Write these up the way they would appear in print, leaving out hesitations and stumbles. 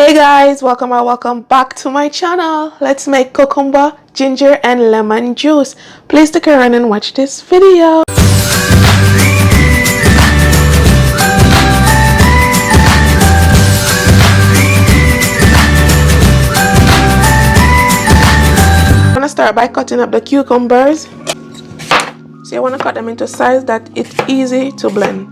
Hey guys, welcome or welcome back to my channel. Let's make cucumber, ginger and lemon juice. Please stick around and watch this video. I'm gonna start by cutting up the cucumbers. So you want to cut them into size that it's easy to blend.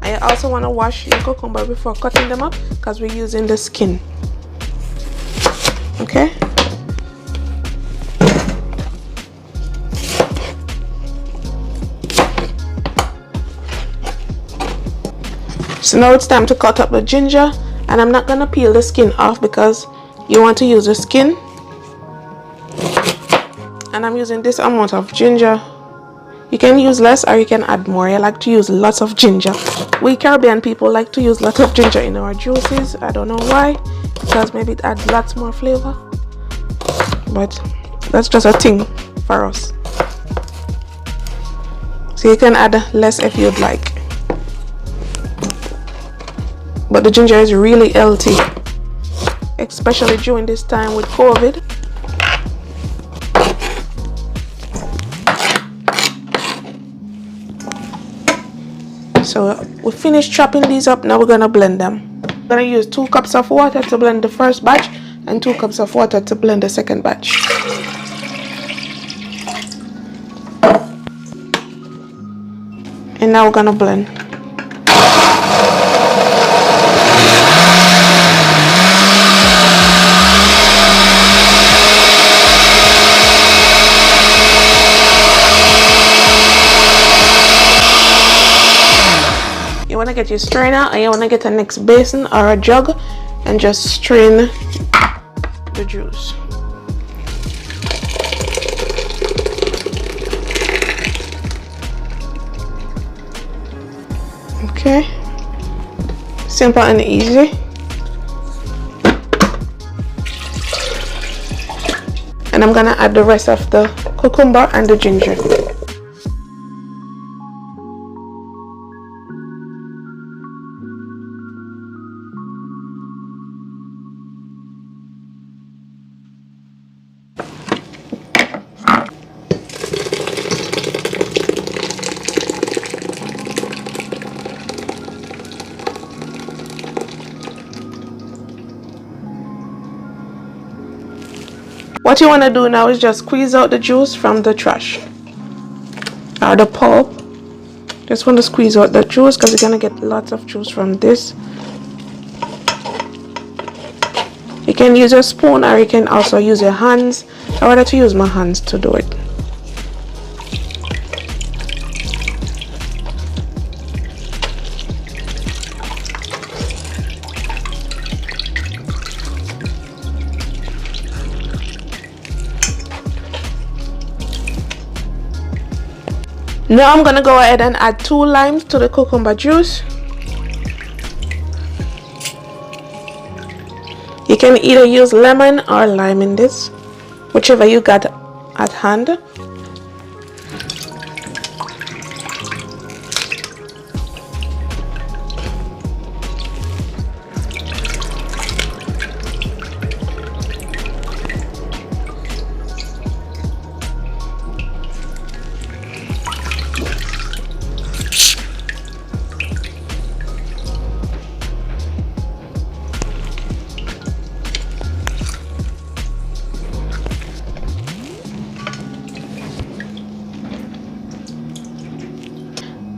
I also want to wash the cucumber before cutting them up because we're using the skin. Okay. So now it's time to cut up the ginger, and I'm not going to peel the skin off because you want to use the skin. And I'm using this amount of ginger. You can use less or you can add more. I like to use lots of ginger. We Caribbean people like to use lots of ginger in our juices. I don't know why, because maybe it adds lots more flavor, but that's just a thing for us. So you can add less if you'd like, but the ginger is really healthy, especially during this time with COVID. So we finished chopping these up. Now we're gonna blend them. I'm gonna use 2 cups of water to blend the first batch and 2 cups of water to blend the second batch. And now we're gonna blend. You want to get your strainer, and you want to get a next basin or a jug and just strain the juice. Okay, simple and easy. And I'm gonna add the rest of the cucumber and the ginger. What you want to do now is just squeeze out the juice from the trash or the pulp. Just want to squeeze out the juice because you're going to get lots of juice from this. You can use a spoon or you can also use your hands. I wanted to use my hands to do it. Now I'm gonna go ahead and add 2 limes to the cucumber juice. You can either use lemon or lime in this, whichever you got at hand.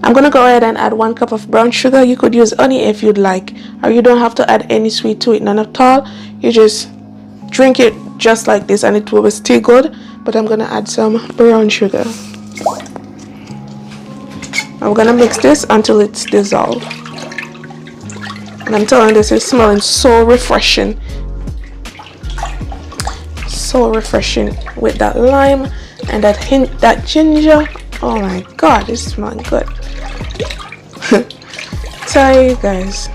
I'm gonna go ahead and add 1 cup of brown sugar. You could use honey if you'd like, or you don't have to add any sweet to it, none at all. You just drink it just like this and it will still good, but I'm gonna add some brown sugar. I'm gonna mix this until it's dissolved. And I'm telling you, this is smelling so refreshing. So refreshing with that lime and that ginger. Oh my god, this smells good. Tell you guys.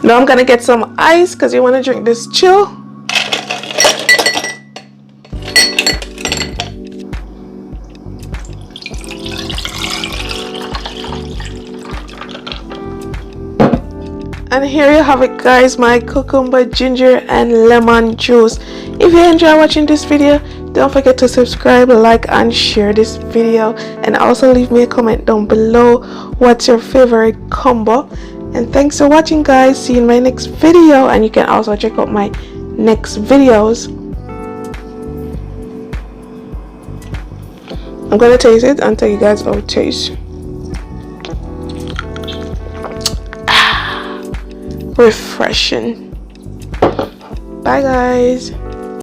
Now I'm gonna get some ice because you want to drink this chill. And here you have it guys, my cucumber, ginger and lemon juice. If you enjoy watching this video, don't forget to subscribe, like and share this video, and also leave me a comment down below what's your favorite combo. And thanks for watching guys. See you in my next video, and you can also check out my next videos. I'm gonna taste it and tell you guys how it tastes. Refreshing. Bye guys.